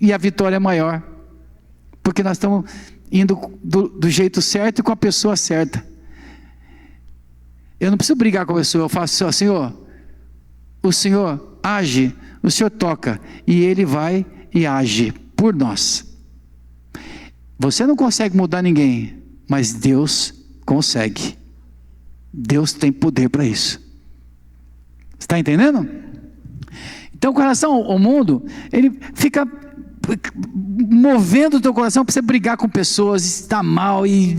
E a vitória é maior, porque nós estamos indo do jeito certo e com a pessoa certa. Eu não preciso brigar com a pessoa, eu faço assim, Senhor, o Senhor age, o Senhor toca, e Ele vai e age por nós. Você não consegue mudar ninguém, mas Deus Consegue. Deus tem poder para isso. Está entendendo? Então, com relação ao mundo, ele fica movendo o teu coração para você brigar com pessoas, estar mal e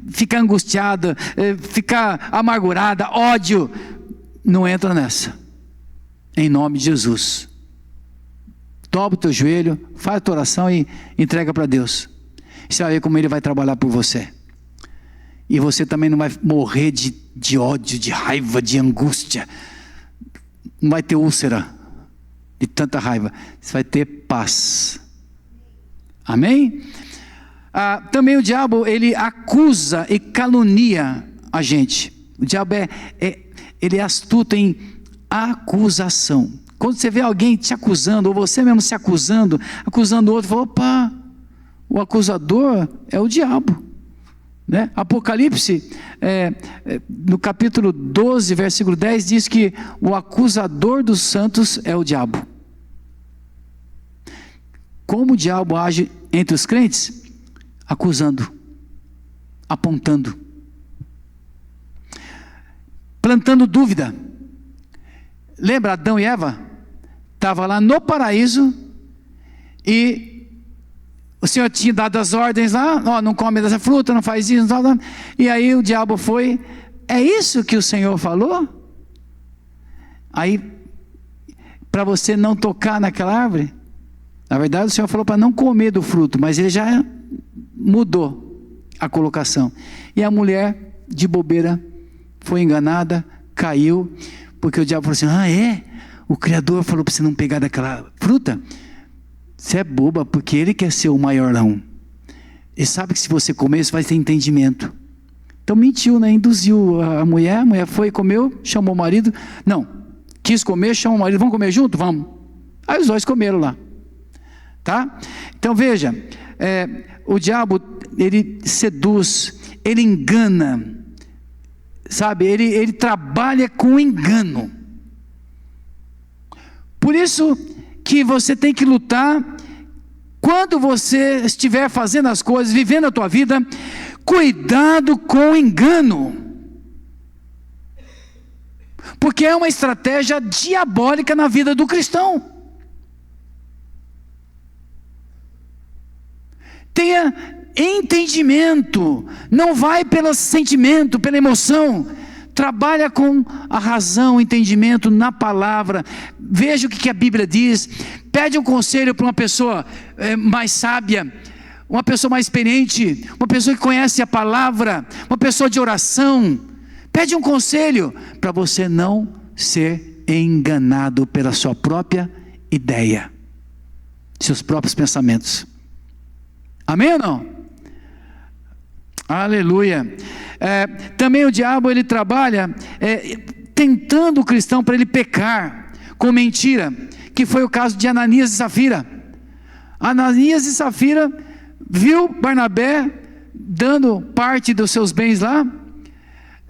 ficar angustiada, ficar amargurada, ódio. Não entra nessa. Em nome de Jesus. Dobra o teu joelho, faz a tua oração e entrega para Deus. Você vai ver como Ele vai trabalhar por você. E você também não vai morrer de ódio, de raiva, de angústia. Não vai ter úlcera de tanta raiva. Você vai ter paz. Amém? Também o diabo, ele acusa e calunia a gente. O diabo ele é astuto em acusação. Quando você vê alguém te acusando, ou você mesmo se acusando o outro, fala, opa, o acusador é o diabo. Né? Apocalipse, no capítulo 12, versículo 10, diz que o acusador dos santos é o diabo. Como o diabo age entre os crentes? Acusando, apontando, plantando dúvida. Lembra Adão e Eva? Estavam lá no paraíso e o Senhor tinha dado as ordens lá, não come dessa fruta, não faz isso, não. E aí o diabo foi, é isso que o Senhor falou? Aí, para você não tocar naquela árvore, na verdade o Senhor falou para não comer do fruto, mas ele já mudou a colocação. E a mulher, de bobeira, foi enganada, caiu, porque o diabo falou assim, o Criador falou para você não pegar daquela fruta? Você é boba, porque ele quer ser o maiorão. Ele sabe que se você comer, você vai ter entendimento. Então mentiu, né? Induziu a mulher foi, comeu, chamou o marido. Não, quis comer, chamou o marido, vamos comer junto? Vamos. Aí os dois comeram lá. Tá? Então veja, o diabo, ele seduz, ele engana, sabe? Ele trabalha com engano. Por isso que você tem que lutar, quando você estiver fazendo as coisas, vivendo a tua vida, cuidado com o engano, porque é uma estratégia diabólica na vida do cristão. Tenha entendimento, não vai pelo sentimento, pela emoção. Trabalha com a razão, o entendimento na palavra. Veja o que a Bíblia diz. Pede um conselho para uma pessoa mais sábia, uma pessoa mais experiente, uma pessoa que conhece a palavra, uma pessoa de oração. Pede um conselho para você não ser enganado pela sua própria ideia, seus próprios pensamentos. Amém ou não? Aleluia. Também o diabo, ele trabalha tentando o cristão para ele pecar com mentira, que foi o caso de Ananias e Safira. Ananias e Safira viu Barnabé dando parte dos seus bens lá,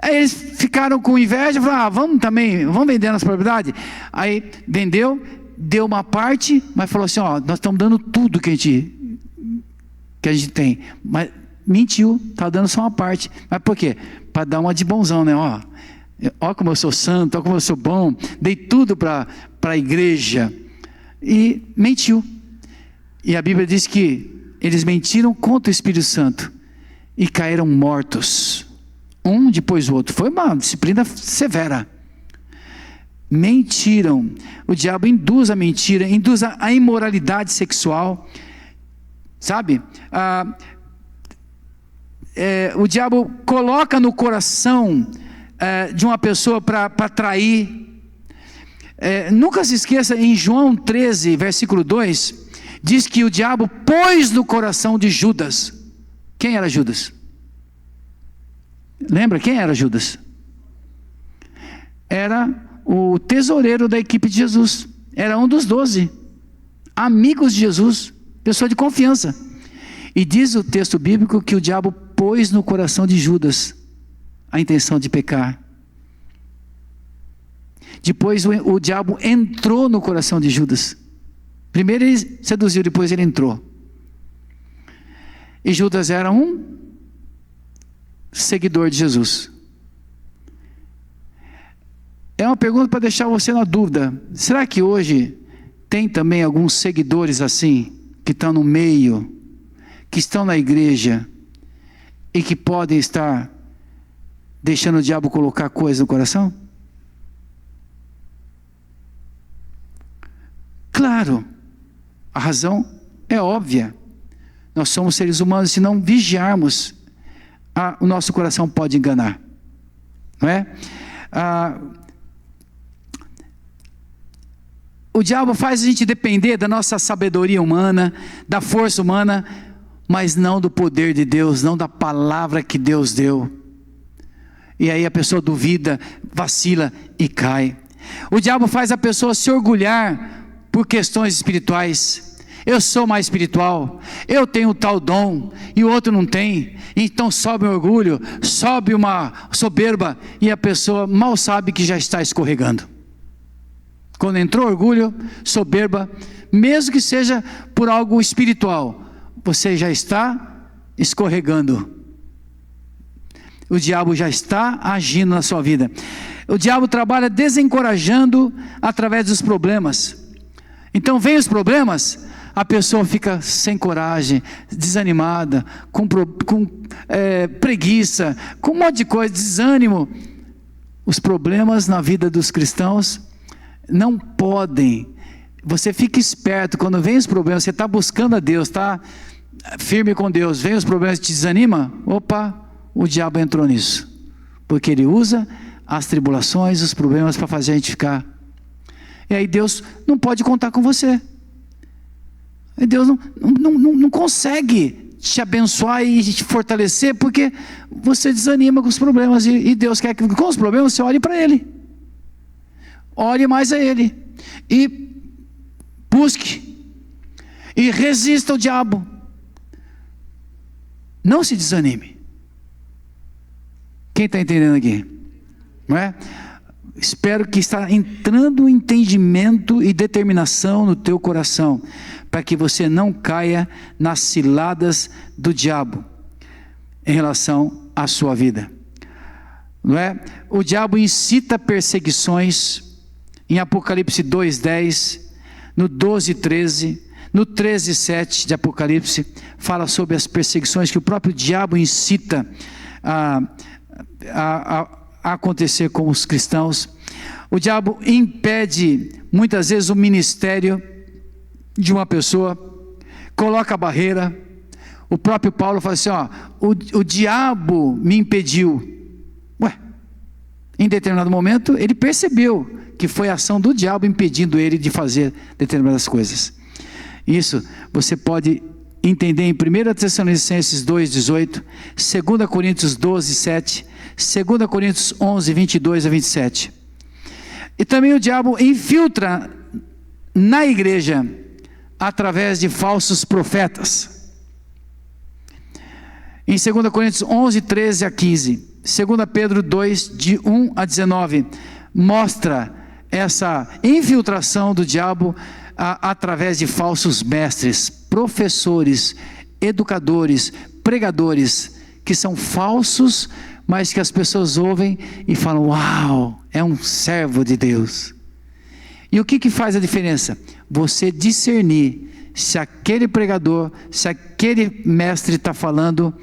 aí eles ficaram com inveja, falaram, vamos vender nossa propriedade. Aí vendeu, deu uma parte, mas falou assim, nós estamos dando tudo que a gente tem, mas mentiu, está dando só uma parte. Mas por quê? Para dar uma de bonzão, né? Ó como eu sou santo, ó como eu sou bom, dei tudo para a igreja. E mentiu. E a Bíblia diz que eles mentiram contra o Espírito Santo e caíram mortos, um depois do outro. Foi uma disciplina severa. Mentiram. O diabo induz a mentira, induz a imoralidade sexual. Sabe? O diabo coloca no coração de uma pessoa para trair. Nunca se esqueça, em João 13, versículo 2, diz que o diabo pôs no coração de Judas. Quem era Judas? Lembra quem era Judas? Era o tesoureiro da equipe de Jesus. Era um dos 12 amigos de Jesus, pessoa de confiança. E diz o texto bíblico que o diabo pôs no coração de Judas a intenção de pecar. Depois o diabo entrou no coração de Judas. Primeiro ele seduziu, depois ele entrou. E Judas era um seguidor de Jesus? É uma pergunta para deixar você na dúvida. Será que hoje tem também alguns seguidores assim, que estão no meio, que estão na igreja, e que podem estar deixando o diabo colocar coisas no coração? Claro, a razão é óbvia. Nós somos seres humanos, se não vigiarmos, o nosso coração pode enganar, não é? O diabo faz a gente depender da nossa sabedoria humana, da força humana, mas não do poder de Deus, não da palavra que Deus deu. E aí a pessoa duvida, vacila e cai. O diabo faz a pessoa se orgulhar por questões espirituais. Eu sou mais espiritual, eu tenho tal dom e o outro não tem. Então sobe um orgulho, sobe uma soberba e a pessoa mal sabe que já está escorregando. Quando entrou orgulho, soberba, mesmo que seja por algo espiritual, você já está escorregando. O diabo já está agindo na sua vida. O diabo trabalha desencorajando através dos problemas. Então vem os problemas, a pessoa fica sem coragem, desanimada, com preguiça, com um monte de coisa, desânimo. Os problemas na vida dos cristãos não podem. Você fica esperto, quando vem os problemas, você está buscando a Deus, está firme com Deus, vem os problemas e te desanima, opa, o diabo entrou nisso, porque ele usa as tribulações, os problemas para fazer a gente ficar. E aí Deus não pode contar com você. E Deus não consegue te abençoar e te fortalecer, porque você desanima com os problemas, e Deus quer que com os problemas você olhe para Ele. Ore mais a Ele, e busque, e resista ao diabo. Não se desanime. Quem está entendendo aqui? Não é? Espero que está entrando entendimento e determinação no teu coração, para que você não caia nas ciladas do diabo, em relação à sua vida. Não é? O diabo incita perseguições, em Apocalipse 2:10, no 12:13, no 13:7 de Apocalipse, fala sobre as perseguições que o próprio diabo incita a acontecer com os cristãos. O diabo impede muitas vezes o ministério de uma pessoa, coloca a barreira. O próprio Paulo fala assim, o diabo me impediu. Em determinado momento ele percebeu que foi a ação do diabo impedindo ele de fazer determinadas coisas. Isso você pode entender em 1 Tessalonicenses 2:18, 2 Coríntios 12:7, 2 Coríntios 11:22-27. E também o diabo infiltra na igreja através de falsos profetas. Em 2 Coríntios 11:13-15, 2 Pedro 2:1-19, mostra essa infiltração do diabo através de falsos mestres, professores, educadores, pregadores, que são falsos, mas que as pessoas ouvem e falam, uau, é um servo de Deus. E o que faz a diferença? Você discernir se aquele pregador, se aquele mestre está falando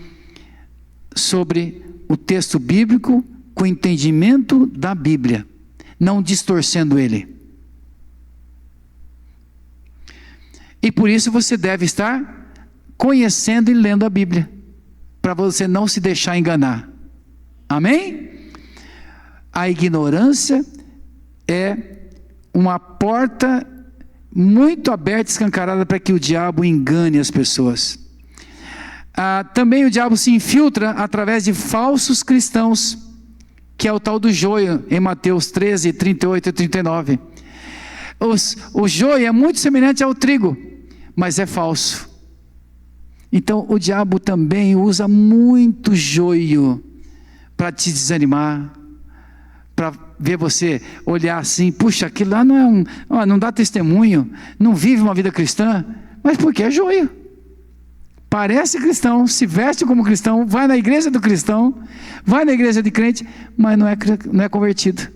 sobre o texto bíblico, com entendimento da Bíblia, não distorcendo ele. E por isso você deve estar conhecendo e lendo a Bíblia, para você não se deixar enganar. Amém? A ignorância é uma porta muito aberta, escancarada, para que o diabo engane as pessoas. Também o diabo se infiltra através de falsos cristãos, que é o tal do joio, em Mateus 13, 38 e 39. O joio é muito semelhante ao trigo, mas é falso. Então o diabo também usa muito joio para te desanimar, para ver você olhar assim, puxa, aquilo lá não dá testemunho, não vive uma vida cristã, mas porque é joio. parece cristão, se veste como cristão, vai na igreja do cristão, vai na igreja de crente, mas não é convertido.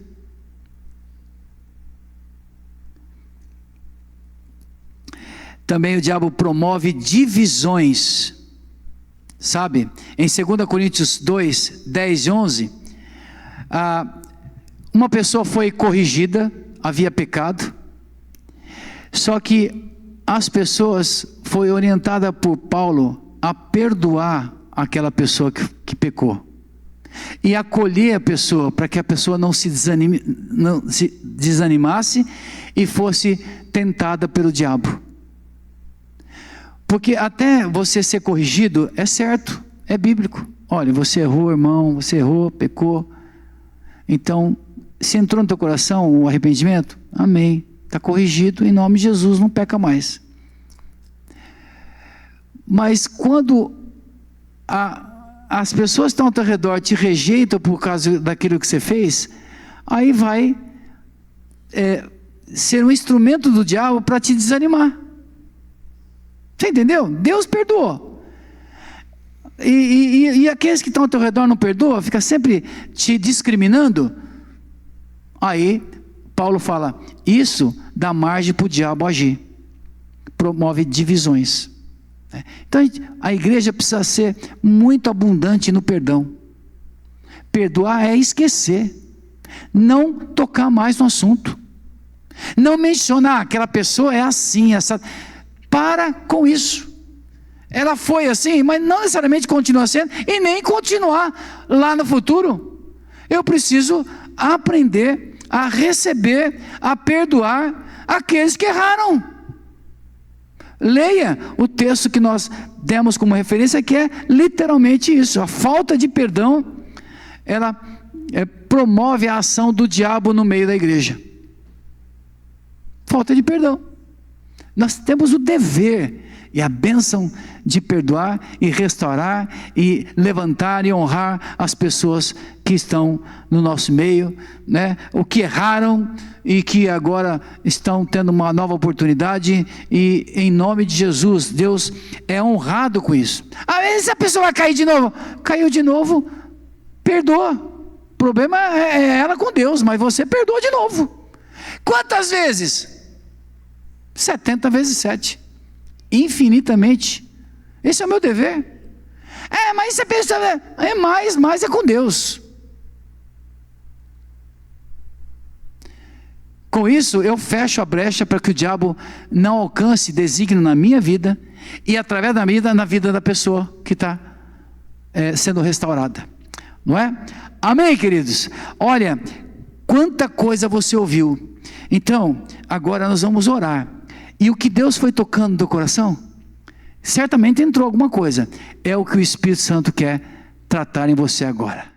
Também o diabo promove divisões, sabe? Em 2 Coríntios 2, 10 e 11, uma pessoa foi corrigida, havia pecado, só que as pessoas foram orientadas por Paulo a perdoar aquela pessoa que pecou, e acolher a pessoa, para que a pessoa não se desanimasse e fosse tentada pelo diabo. Porque até você ser corrigido é certo, é bíblico. Olha, você errou, irmão, você errou, pecou. Então, se entrou no teu coração o arrependimento, amém, está corrigido, em nome de Jesus, não peca mais. Mas quando as pessoas que estão ao teu redor te rejeitam por causa daquilo que você fez, aí vai ser um instrumento do diabo para te desanimar. Você entendeu? Deus perdoou. E aqueles que estão ao teu redor não perdoam, fica sempre te discriminando. Aí, Paulo fala, isso dá margem para o diabo agir. Promove divisões. Então, a igreja precisa ser muito abundante no perdão. Perdoar é esquecer. Não tocar mais no assunto. Não mencionar, aquela pessoa é assim, essa... Para com isso. Ela foi assim, mas não necessariamente continua sendo, e nem continuar lá no futuro. Eu preciso aprender a receber, a perdoar aqueles que erraram. Leia o texto que nós demos como referência, que é literalmente isso. A falta de perdão, ela promove a ação do diabo no meio da igreja. Falta de perdão. Nós temos o dever e a bênção de perdoar e restaurar e levantar e honrar as pessoas que estão no nosso meio, né? O que erraram e que agora estão tendo uma nova oportunidade, e em nome de Jesus, Deus é honrado com isso. Às vezes a pessoa vai cair de novo, caiu de novo, perdoa. O problema é ela com Deus, mas você perdoa de novo. Quantas vezes? 70 vezes 7, infinitamente. Esse é o meu dever. Mas você pensa, mais é com Deus. Com isso, eu fecho a brecha para que o diabo não alcance desígnio na minha vida, e através da vida, na vida da pessoa que está sendo restaurada. Não é? Amém, queridos? Olha, quanta coisa você ouviu. Então, agora nós vamos orar. E o que Deus foi tocando no teu coração, certamente entrou alguma coisa. É o que o Espírito Santo quer tratar em você agora.